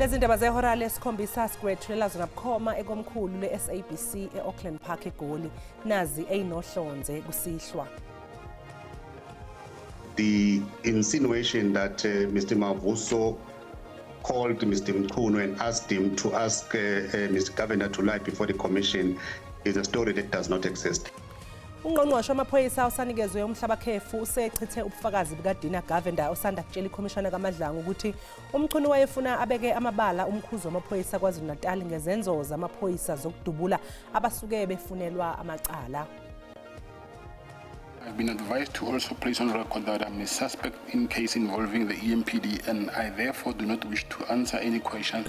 Lezindaba zehora lesikhombisa sigwethulela zona bukhoma ekomkhulu le-SABC e-Auckland Park eGoli nazi eyinohlonze kusihlwa. The insinuation that Mr. Mavuso called Mr. Mchunu and asked him to ask Mr. Governor to lie before the commission is a story that does not exist. Ungqongqoshe wamaphoyisa osanikezwe umhlabakhefu usechithe ubufakazi bukaDina Govender osanda kutshela ikhomishana kaMadlanga ukuthi uMchunu wayefuna abeke amabala umkhuzo wamaphoyisa KwaZulu-Natal ngezenzo zamaphoyisa zokudubula abasuke befunelwa amacala. I've been advised to also place on record that I'm a suspect in case involving the EMPD, and I therefore do not wish to answer any questions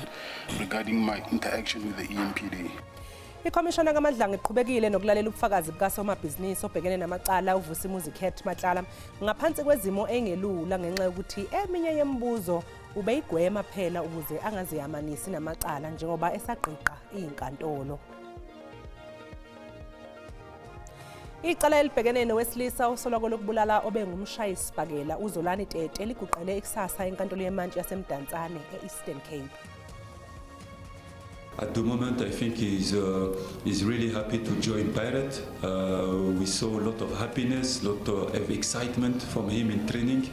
regarding my interaction with the EMPD. Ikhomishana kaMadlanga iqhubekile nokulalela ubufakazi bukasomabhizinisi obhekene namacala uVusimuzi Khet Matlala ngaphansi kwezimo engelula ngenxa yokuthi eminye yemibuzo ubeyigwema phela ukuze angaziyamanisi namacala njengoba esagqiqa inkantolo. Icala elibhekene nowesilisa osoloko lokubulala obengumshayisibhakela uZolani Tete liguqele ikusasa enkantolo yemantshi yasemdantsane e-Eastern Cape. At the moment, I think he's really happy to join Pirate. We saw a lot of happiness, a lot of excitement from him in training.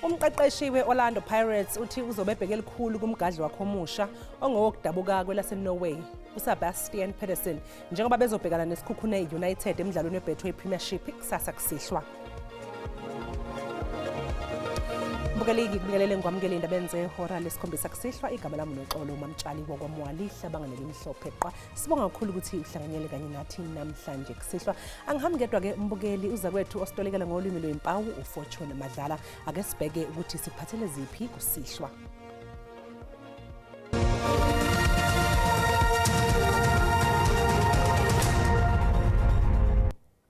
Umqeqeshi we-Orlando Pirates uthi uzobe ebheke elikhulu kumgadli wakhe omusha ongowokudabuka kwelaseNorway uSebastian Pedersen njengoba bezobhekana nesikhukhune United emidlalweni weBetway Premiership kusasa kusihlwa. Bukeleki kubingelele ngwamukele indaba enze ihora lesikhombisa kusihlwa igama lami noXolo uMamtshali wokwamwali hlabanganele imhlophe qwa sibonga kakhulu ukuthi uhlanganyele kanye nathi namhlanje kusihlwa angihambi ngedwa ke mbukeli uza kwethu ositolekela ngolimi lwempawu uFortune Madlala ake sibheke ukuthi siphathele ziphi kusihlwa.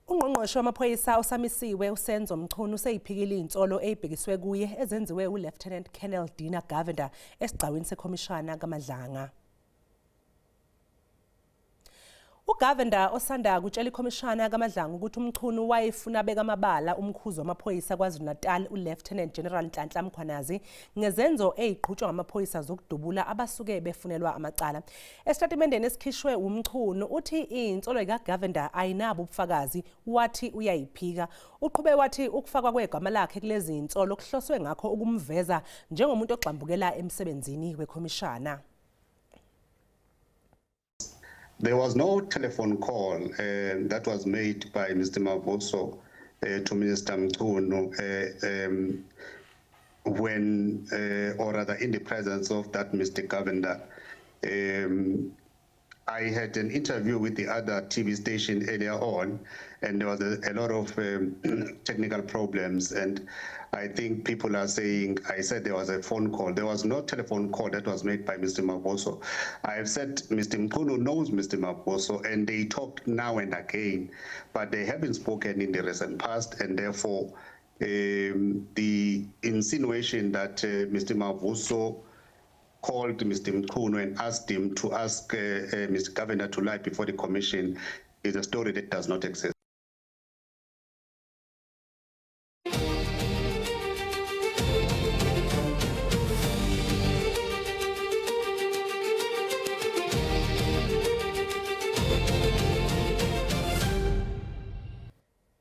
Ungqongqoshe wamaphoyisa osamisiwe uSenzo Mchunu useyiphikile insolo eyibhekiswe kuye ezenziwe uLieutenant Colonel Dina Govender esigcawini sekhomishana kaMadlanga. uGovender osanda kutshela ikhomishana kaMadlanga ukuthi uMchunu wayefuna abeka amabala umkhuzo wamaphoyisa KwaZulu-Natal uLieutenant General Nhlanhla Mkhwanazi ngezenzo eziqhutshwa ngamaphoyisa zokudubula abasuke befunelwa amacala. Estatementeni esikhishwe uMchunu uthi insolo kaGovender ayinabo ubufakazi wathi uyayiphika. Uqhubeke wathi ukufakwa kwegama lakhe kulezi insolo kuhloswe ngakho ukumveza njengomuntu ogxambukela emsebenzini wekhomishana. There was no telephone call that was made by Mr. Mavuso to Minister Mchunu when, or rather in the presence of that Mr. Govender. I had an interview with the other TV station earlier on, and there was a lot of technical problems, and I think people are saying I said there was a phone call. There was no telephone call that was made by Mr. Mavuso. I have said Mr. Mchunu knows Mr. Mavuso, and they talked now and again, but they haven't spoken in the recent past, and therefore the insinuation that Mr. Mavuso called Mr. Mchunu and asked him to ask Mr. Governor to lie before the commission is a story that does not exist.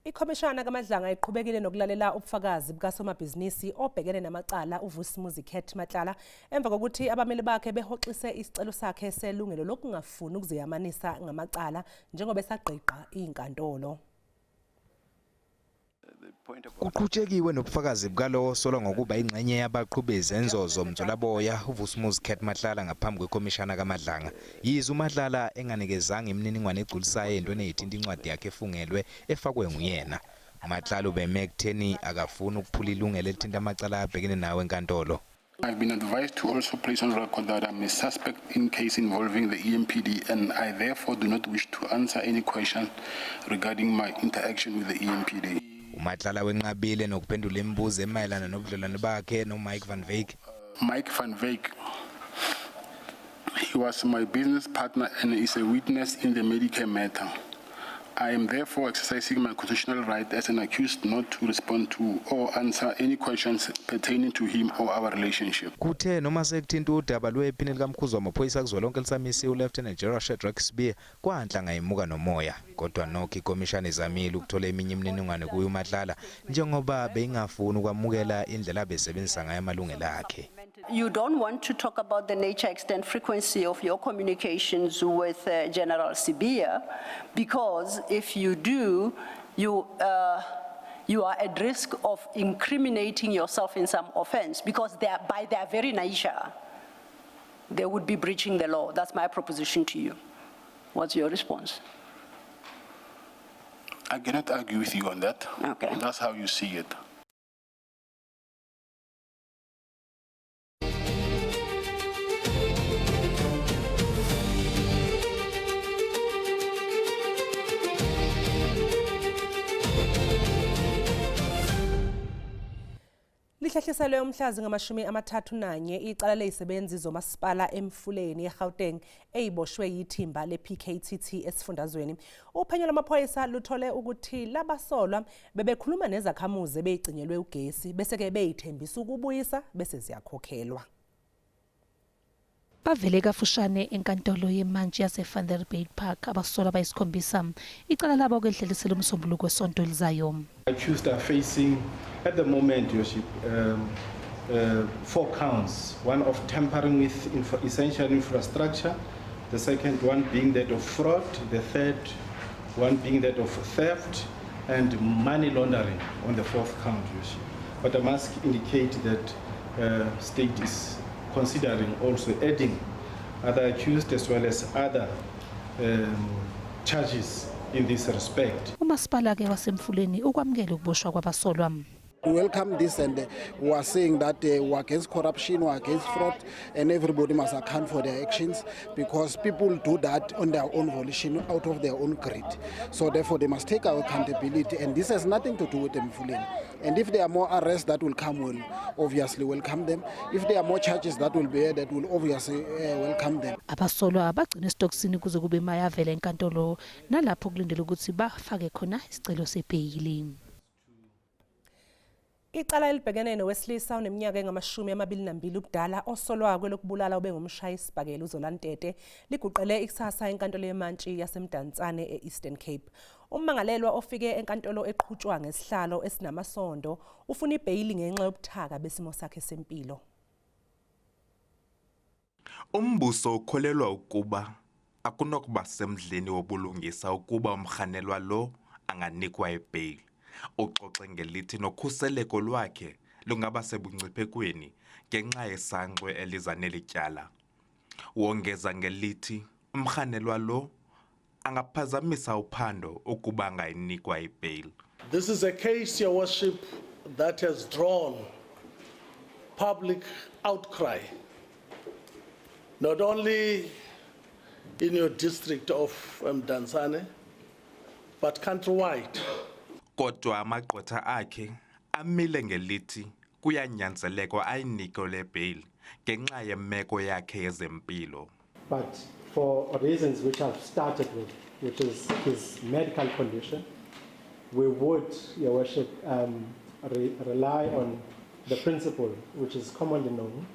Ikhomishana kaMadlanga iqhubekile nokulalela ubufakazi bukasomabhizinisi obhekene namacala uVusimuzi Khet Matlala emva kokuthi abameli bakhe behoxise isicelo sakhe selungelo lokungafuni ukuziyamanisa ngamacala njengoba esagqiqa inkantolo. Kuqhutshekiwe nobufakazi bukalowo solwa ngokuba ingxenye yabaqhube izenzo zomzolaboya uVusimuzi Khet Matlala ngaphambi kwekhomishana kaMadlanga. Yize uMadlala enganikezanga imininingwane egculisayo entweni eyithinta incwadi yakhe efungelwe efakwe nguyena. uMatlala ubeme ekutheni akafuni ukuphula ilungelo elithinta amacala abhekene nawo enkantolo. I've been advised to also place on record that I'm a suspect in case involving the EMPD, and I therefore do not wish to answer any questions regarding my interaction with the EMPD. uMatlala wenqabile nokuphendula imibuzo emayelana nobudlelwano bakhe noMike van Wyk. Mike van Wyk, he was my business partner and is a witness in the Medicare matter. I am therefore exercising my constitutional right as an accused not to respond to or answer any questions pertaining to him or our relationship. Kuthe noma sekuthinta udaba lwephini likaMkhuzi wamaphoyisa kuzwelonke lisamisi uLieutenant General Shadrack Sibiya kwanhlanga imuka nomoya kodwa nokho ikomishana izamile ukuthola eminye imininingwane kuye uMatlala njengoba beyingafuni ukwamukela indlela abesebenzisa ngayo amalungelo akhe. You don't want to talk about the nature, extent, frequency of your communications with General Sibiya, because if you do, you are at risk of incriminating yourself in some offense, because by their very nature, they would be breaching the law. That's my proposition to you. What's your response? I cannot argue with you on that. Okay. That's how you see it. Lihlehliselwe umhlazi ngama-31 icala lezisebenzi zomasipala emfuleni eGauteng eyiboshwe yithimba le-PKTT esifundazweni. Uphenyo lwamaphoyisa luthole ukuthi labasolwa bebekhuluma nezakhamuzi beyigcinelwe ugesi bese ke beyithembisa ukubuyisa bese ziyakhokhelwa. Bavele kafushane enkantolo yemantshi yase-Vanderbijlpark Park abasolwa bayisikhombisa icala labo kwedlulisela umsombuluko wesonto elizayo. Accused are facing at the moment, Your Worship, 4 counts. One of tampering with essential infrastructure, the second one being that of fraud, the third one being that of theft and money laundering on the 4th count, Your Worship. But I must indicate that state is considering also adding other accused as well as other charges in this respect. Umasipala ke wasemfuleni ukwamukela ukuboshwa kwabasolwa. We welcome this and we are saying that we are against corruption, we are against fraud, and everybody must account for their actions because people do that on their own volition, out of their own greed. So therefore they must take our accountability, and this has nothing to do with them fooling. And if there are more arrests that will come, we'll obviously welcome them. If there are more charges that will be added, we'll obviously welcome them. Abasolwa bagcina esitokisini kuze kube mayavela enkantolo nalapho kulindele ukuthi bafake khona isicelo sebheyili. Icala elibhekene nowesilisa oneminyaka engama-22 ubudala osolwa kwelokubulala ubengumshayisibhakela uZolantete liguqele ikusasa enkantolo yemantshi yaseMdantsane e-Eastern Cape. Ummangalelwa ofike enkantolo eqhutshwa ngesihlalo esinamasondo ufuna ibheyili ngenxa yobuthaka besimo sakhe sempilo. Umbuso ukholelwa ukuba akunokuba semdleni wobulungisa ukuba umrhanelwa lo anganikwa ibheyili. Uxoxe ngelithi nokhuseleko lwakhe lungaba sebungciphekweni ngenxa yesankwe eliza nelityala. Wongeza ngelithi umrhanelwa lo angaphazamisa uphando ukuba angayinikwa ibheyili. This is a case, Your Worship, that has drawn public outcry, not only in your district of Mdantsane, but countrywide. Kodwa amagqwetha akhe amile ngelithi kuyanyanzelekwa ayinike le bheyili ngenxa yemeko yakhe yezempilo. But for reasons which I've started with, which is his medical condition, we would, Your Worship, rely on the principle which is commonly known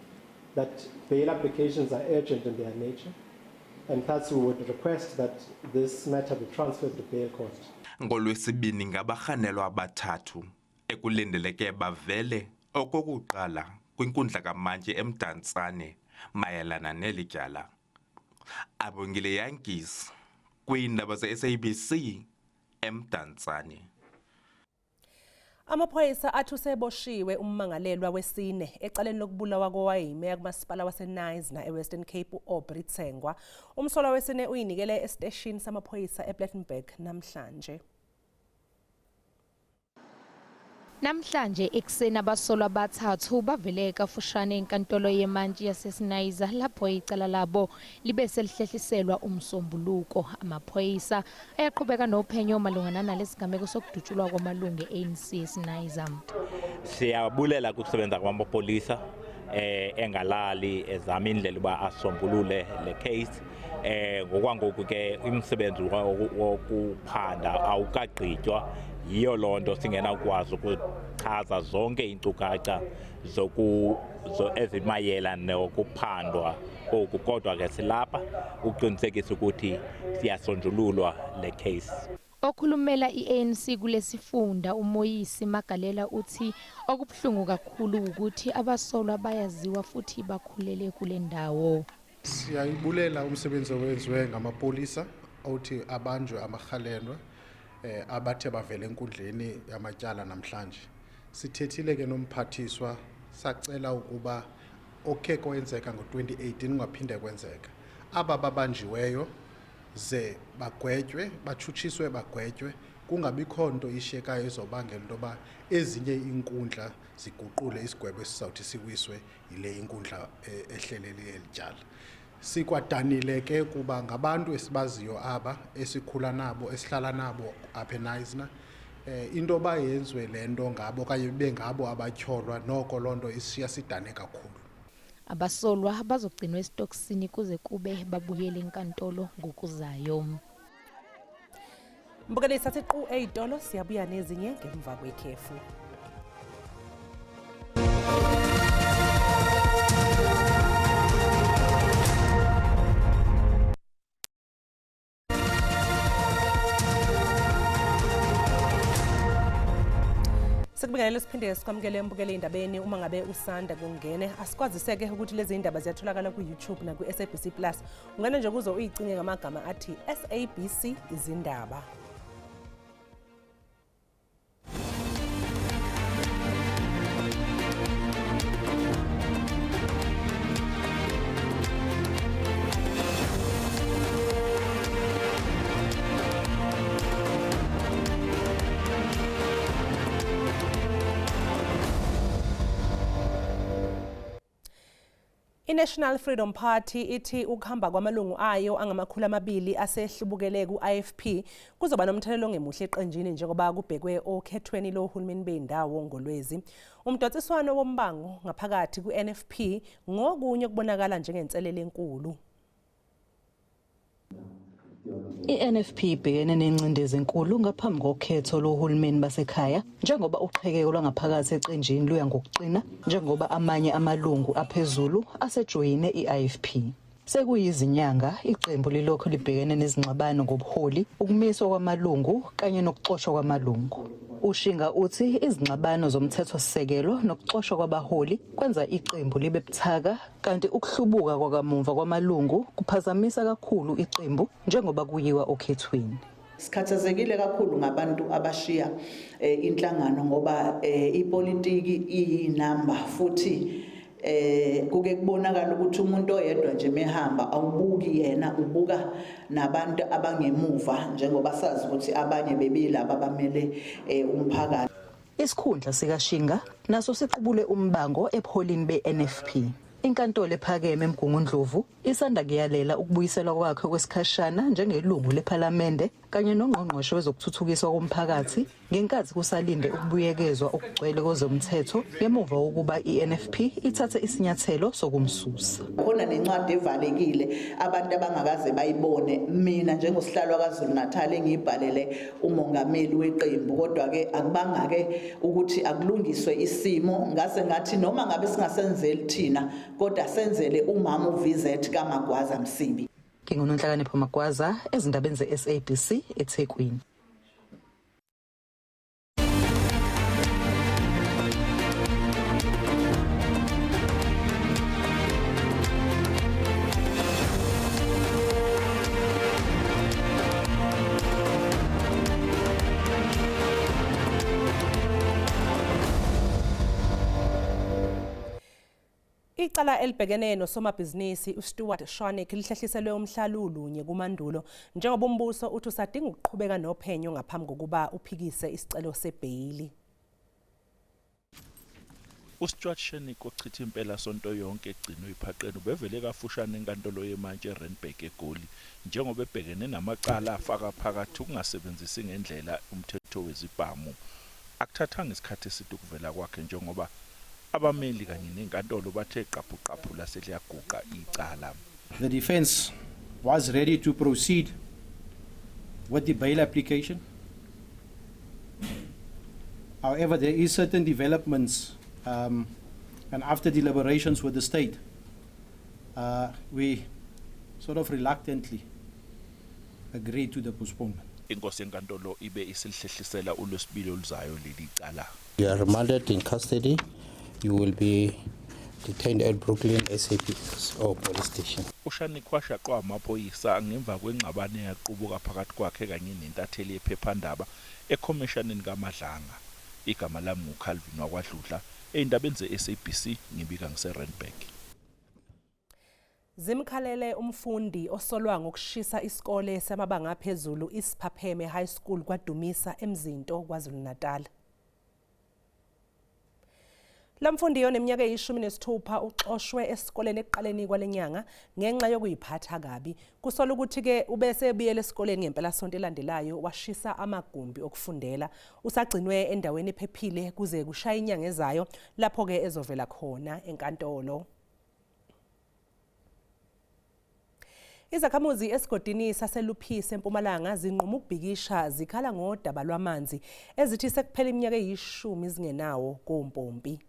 that bail applications are urgent in their nature, and thus we would request that this matter be transferred to bail court. NgoLwesibini ngabarhanelwa abathathu ekulindeleke bavele okokuqala kwinkundla kamantyi eMdantsane mayelana nelityala. Abongile Yankees kwiindaba ze-SABC eMdantsane. Amaphoyisa athi useboshiwe ummangalelwa wesine ecaleni lokubulawa kowayimeya kumasipala waseNice eWestern Cape uAubrey Tsengwa. Umsolwa wesine uyinikele esiteshini samaphoyisa ePlattenburg namhlanje. Namhlanje ekuseni abasolwa abathathu bavele kafushane enkantolo yemantshi yaseSinayiza lapho icala labo libe selihlehliselwa umsombuluko. Amaphoyisa ayaqhubeka nophenyo malungana nalesigameko sokudutshulwa kwamalungu e-ANC eSinayiza. Siyabulela kusebenza kwamapolisa engalali ezama indlela uba asombulule le case ngokwangoku ke umsebenzi wokuphanda awukagqitywa yiyo lonto singenakwazi ukuchaza zonke iinkcukacha ezimayela nokuphandwa oku kodwa ke silapha ukuqinisekisa ukuthi siyasonjululwa le case. Okhulumela iANC kulesifunda uMoyisi Magalela uthi okubuhlungu kakhulu ukuthi abasolwa bayaziwa futhi bakhulele kule ndawo. Siyayibulela umsebenzi owenziwe ngamapolisa othi abanjwe amahalendwa abathe bavela enkundleni yamatyala namhlanje. Sithethile ke nomphathiswa sacela ukuba okhe kwenzeka ngo2018 ungaphinde kwenzeka. Aba babanjiweyo ze bagwetywe bachuchiswe bagwetywe kungabikho nto ishekayo ezobangela into ba ezinye inkundla ziguqule isigwebo esizawuthi siwiswe yile inkundla ehlelele elityala. Sikwadanile ke kuba ngabantu esibaziyo aba esikhula nabo esihlala nabo apha eNisna into bayenziwe lento ngabo kanye bengabo abatyholwa noko lonto ishiya sidane kakhulu. Abasolwa bazogcinwa esitokisini kuze kube babuyele enkantolo ngokuzayo. Mbukeli sasiqu eyitolo siyabuya nezinye ngemva kwekhefu. Sikubingelele siphinde sikwamukele mbukele indabeni uma ngabe usanda kungene asikwaziseke ukuthi lezi indaba ziyatholakala ku YouTube na ku SABC Plus ungana nje kuzo uyicinge ngamagama athi SABC izindaba. I-National Freedom Party ithi ukuhamba kwamalungu ayo angama200 asehlubukele ku-IFP kuzoba nomthelelo ongemuhle eqenjini njengoba kubhekwe okhethweni lohulumeni bendawo ngoLwezi. Umdotsiswano wombango ngaphakathi ku-NFP ngokunye kubonakala njengenselele enkulu. I-NFP ibhekene nencindezi enkulu ngaphambi kokhetho lohulumeni basekhaya njengoba uqhekeko lwangaphakathi eqenjini luya ngokuqina njengoba amanye amalungu aphezulu asejoyine i-IFP. Sekuyizinyanga iqembu lilokho libhekene nezingxabano ngobuholi, ukumiswa kwamalungu kanye nokuxoshwa kwamalungu. Ushinga uthi izingxabano zomthethosisekelo nokuxoshwa kwabaholi kwenza iqembu libe buthaka kanti ukuhlubuka kwakamuva kwamalungu kuphazamisa kakhulu iqembu njengoba kuyiwa okhethweni. Sikhathazekile kakhulu ngabantu abashiya inhlangano ngoba ipolitiki iyinamba futhi kuke kubonakala ukuthi umuntu oyedwa nje mehamba awubuki yena ubuka nabantu abangemuva njengoba sazi ukuthi abanye bebilaba abamele umphakathi. Isikhundla sikaShinga naso siqubule umbango epholini beNFP. Inkantolo ephakeme eMgungundlovu isanda kuyalela ukubuyiselwa kwakhe kwesikhashana njengelungu lePhalamende kanye nongqongqoshe wezokuthuthukiswa komphakathi ngenkathi kusalinde ukubuyekezwa okugcwele kwezomthetho ngemuva wokuba iNFP ithathe isinyathelo sokumsusa. Khona nencwadi evalekile abantu abangakaze bayibone mina njengosihlalo kaZulu Natal engibhalele umongameli weqembu kodwa ke akubanga ke ukuthi akulungiswe isimo ngase ngathi noma ngabe singasenzeli thina kodwa senzele umama uVizet kaMagwaza Msibi. Ngingunonhlakanipho Magwaza ezindabeni ze-SABC eThekwini. Icala elibhekene nosomabhizinisi uStuart Schwanek lihlehliselwe umhlalulunye kumandulo njengoba umbuso uthi usadinga ukuqhubeka nophenyo ngaphambi kokuba uphikise isicelo sebheyili. uStuart Schwanek ochitha impela sonto yonke egcinwe iphaqeni ubevele kafushane enkantolo yemantshi eRandburg eGoli njengoba ebhekene namacala afaka phakathi ukungasebenzisi ngendlela umthetho wezibhamu. Akuthathanga isikhathi eside ukuvela kwakhe njengoba abameli kanye nenkantolo bathe qaphu seliyaguqa icala. The defense was ready to proceed with the bail application. However, there is certain developments, and after deliberations with the state, we sort of reluctantly agreed to the postponement. Inkosi yenkantolo ibe isihlehlisela uLwesibili oluzayo leli cala. You are remanded in custody. You will be detained at Brooklyn SAPS or police station. Ushanik washaqwa amaphoyisa ngemva kwengxabano yaqubuka phakathi kwakhe kanye nentatheli yephephandaba ekhommissionini kaMadlanga. Igama lami nguCalvin wakwaDludla eindabeni zeSABC ngibika ngiseRandburg. Zimkhalele umfundi osolwa ngokushisa isikole samabanga aphezulu iSiphapheme High School kwaDumisa eMzinto KwaZulu-Natal. Lamfundi yoneminyaka eyi-16 uxoshwe esikoleni ekuqaleni kwalenyanga ngenxa yokuyiphatha kabi. Kusola ukuthi ke ubese ebuyele esikoleni ngempela sonto elandelayo washisa amagumbi okufundela. Usagcinwe endaweni ephephile kuze kushaya inyanga ezayo lapho ke ezovela khona enkantolo. Izakhamuzi esigodini saseLuphisi eMpumalanga zinquma ukubhikisha zikhala ngodaba lwamanzi ezithi sekuphela iminyaka eyi-10 zingenawo kompompi.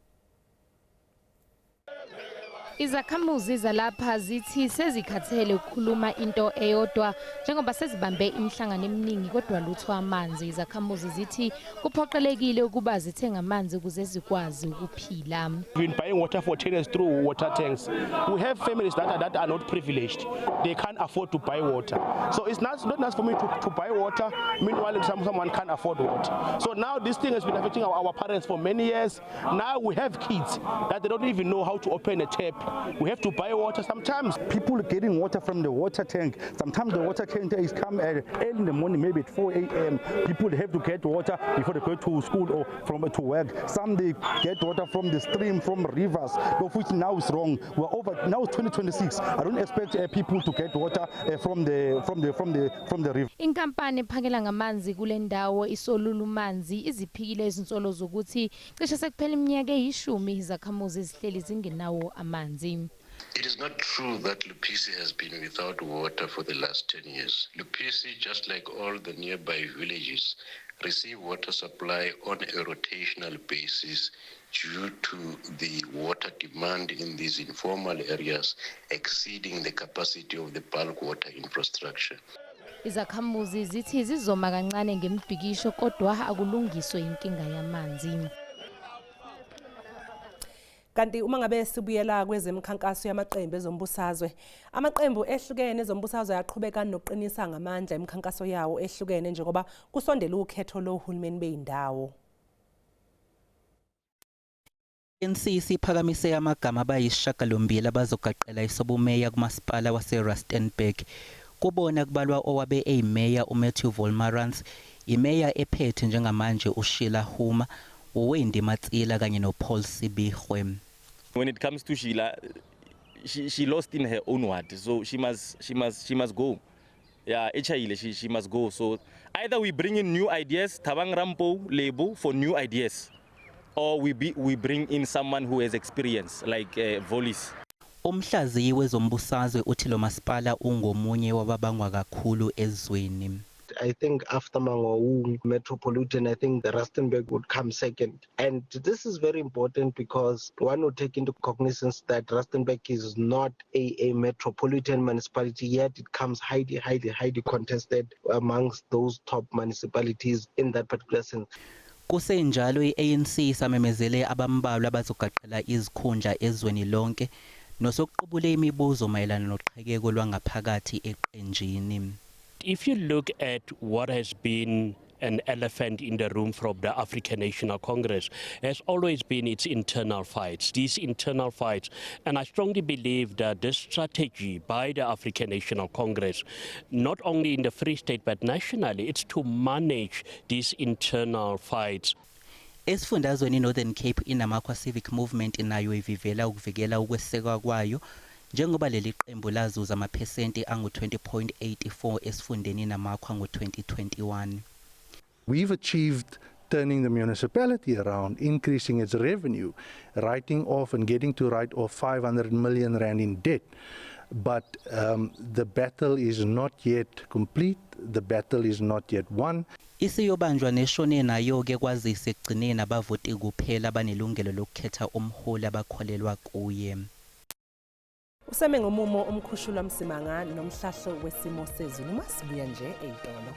Izakhamuzi zalapha zithi sezikhathele ukukhuluma into eyodwa njengoba sezibambe imihlangano eminingi kodwa lutho amanzi. Izakhamuzi zithi kuphoqelekile ukuba zithenga amanzi ukuze zikwazi ukuphila. We've been buying water for 10 years through water tanks. We have families that are not privileged. They can't afford to buy water. So it's not nice for me to buy water. Meanwhile, someone can't afford water. So now this thing has been affecting our parents for many years. Now we have kids that they don't even know how to open a tap. We have to buy water. Sometimes people are getting water from the water tank. Sometimes the water tank is come early in the morning, maybe at 4 a.m. People have to get water before they go to school or to work. Some they get water from the stream, from rivers, of which now is wrong. We're over now. It's 2026. I don't expect people to get water from the river. Inkampani ephakela ngamanzi kule ndawo iSolulu Manzi iziphikile izinsolo zokuthi cishe sekuphela iminyaka eyi-10 izakhamuzi zihleli zingenawo amanzi. It is not true that Luphisi has been without water for the last 10 years. Luphisi, just like all the nearby villages, receive water supply on a rotational basis due to the water demand in these informal areas exceeding the capacity of the bulk water infrastructure. Izakhamuzi zithi zizoma kancane ngembhikisho kodwa akulungiswe inkinga yamanzi. Kanti uma ngabe sibuyela kwezemkhankaso yamaqembu ezombusazwe, amaqembu ehlukene ezombusazwe yaqhubeka nokuqinisa ngamandla emkhankaso yawo ehlukene njengoba kusondela ukhetho lohulumeni beyindawo. NCC iphakamise amagama abayisishiyagalombili abazogaqela isobumeya kumasipala waseRustenburg. Kubona kubalwa owabe eyimeya uMatthew Volmarans, imeya ephethe njengamanje uSheila Huma, uWendy Matsila kanye noPaul Sibihwe. When it comes to Sheila, she lost in her own word, so she must go. Yeah, she must go. So either we bring in new ideas, Thabang Rampo Lebo for new ideas, or we bring in someone who has experience like Volis. Umhlaziyi wezombusazwe uthi lo masipala ungomunye wababangwa kakhulu ezweni. I think after Mangaung Metropolitan, I think the Rustenburg would come second. And this is very important because one would take into cognizance that Rustenburg is not a metropolitan municipality, yet it comes highly contested amongst those top municipalities in that particular sense. Kusenjalo iANC samemezele abambalwa abazogaqela izikhundla ezweni lonke nosokuqubula imibuzo mayelana noqhekeko lwangaphakathi eqenjini. If you look at what has been an elephant in the room from the African National Congress, has always been its internal fights, these internal fights. And I strongly believe that this strategy by the African National Congress, not only in the Free State but nationally, it's to manage these internal fights. Esifundazweni Northern Cape inamakwa civic movement inayo ivivela ukuvikela ukwesekwa kwayo njengoba leli qembu lazuza amaphesenti angu-20.84 esifundeni namakwa ngo-2021. We've achieved turning the municipality around, increasing its revenue, writing off and getting to write off 500 million rand in debt. But the battle is not yet complete, the battle is not yet won. Isiyobanjwa neshone nayo ke kwazise ekugcineni abavoti kuphela banelungelo lokukhetha umholi abakholelwa kuye. Useme ngomumo umkhushulwa Msimanga nomhlahlo wesimo sezulu masibuya nje eyitolo.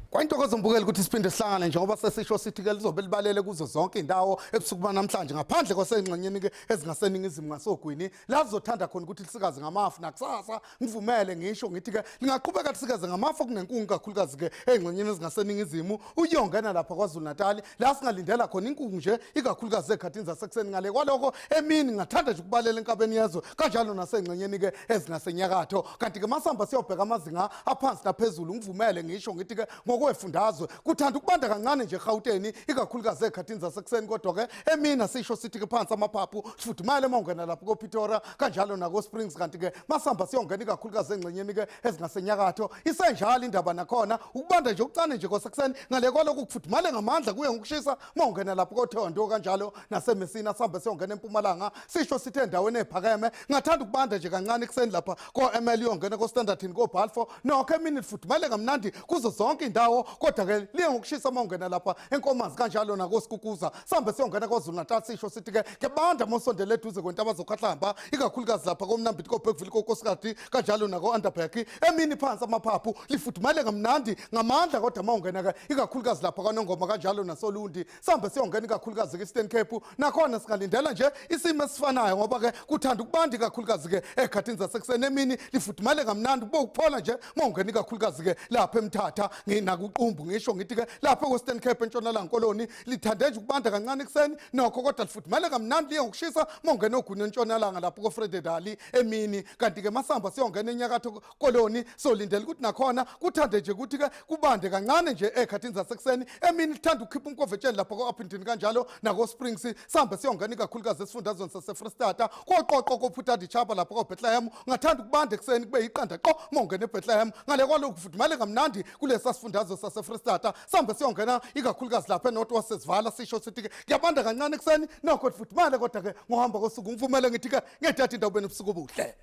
Kwayintokozo mbukeli ukuthi siphinde sihlangane njengoba sesisho sithi ke lizobe libalele kuzo zonke indawo ebusuku namhlanje ngaphandle kwasengxenyeni ke ezingaseningizimu ngasogwini la sizothanda khona ukuthi lisikaze ngamafu nakusasa ngivumele ngisho ngithi ke lingaqhubeka lisikaze ngamafu kunenkungu kakhulukazi ke engxenyeni ezingaseningizimu uyongena lapha kwaZulu Natal la singalindela khona inkungu nje ikakhulukazi ekhathini zasekuseni ngale kwaloko emini ngathanda nje ukubalela enkabeni yezwe kanjalo nasengxenyeni ke ezingasenyakatho kanti ke masamba siyobheka amazinga aphansi naphezulu ngivumele ngisho ngithi ke ngokwefundazwe kuthanda ukubanda kancane nje eGauteng ikakhulukazi ekhathini zasekuseni kodwa ke emini sisho sithi ke phansi amaphaphu sifudumele mongena lapho koPitora kanjalo nako Springs kanti ke masamba siyongena ikakhulukazi engxenyeni ke ezingasenyakatho isenjalo indaba nakhona ukubanda nje ukucane nje kwasekuseni ngale kwaloko kufudumale ngamandla kuye ngokushisa mongena lapho koThondo kanjalo naseMessina samba siyongena eMpumalanga sisho sithi endaweni ephakeme ngathanda ukubanda nje kancane ekseni lapha koML yongena koStandard koBalfour nokho emini lifudumale kamnandi kuzo zonke indawo kodwa ke liye ngokushisa mongena lapha enkomazi kanjalo nakoSikukuza sambe siyongena kwaZulu Natal sisho sithi ke kebanda mosondele eduze kwentaba zokhahlamba ikakhulukazi lapha komnambiti koBergville koKosikati kanjalo nako Underberg emini phansi amaphaphu lifudumale kamnandi ngamandla kodwa mongena ke ikakhulukazi lapha kwaNongoma kanjalo naSolundi sambe siyongena ikakhulukazi ke Eastern Cape nakhona singalindela nje isimo esifanayo ngoba ke kuthanda ukubanda ikakhulukazi ke ekhathini zasekuseni emini lifudumale kamnandi bokuphola nje mongena ikakhulukazi ke lapha eMthatha nakuqumbu ngisho ngithi ke lapha koStern Cape entshonalanga koloni lithande nje ukubanda kancane ekseni nokho kodwa lifudumale kamnandi liye ngokushisa mongena oguni entshonalanga lapha koFrededali emini kanti ke masamba siyongena enyakatho koloni solindela ukuthi nakhona kuthande nje ukuthi ke kubande kancane nje ekhathini zasekuseni emini lithanda ukukhipha umkovetsheni lapha koUpington kanjalo nako Springs sambe siyongena ikakhulukazi esifundazweni saseFreyistata koqoqo koPhutadi Chapa lapha koBethlehem ngathanda ukubanda ekseni kube yiqanda qo mongena eBethlehem ngale kwalo kufudumale kamnandi kulesa sifundazwe saseFreyistata sambe siyongena ikakhulukazi lapha eNorth wasesivala sisho sithi ke kuyabanda kancane ekseni nokho lifudumale kodwa ke ngohamba kosuku ngivumele ngithi ke ngiyathatha indawo bene ubusuku obuhle.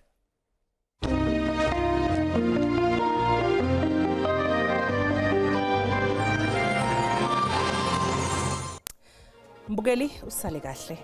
Mbukeli usale kahle.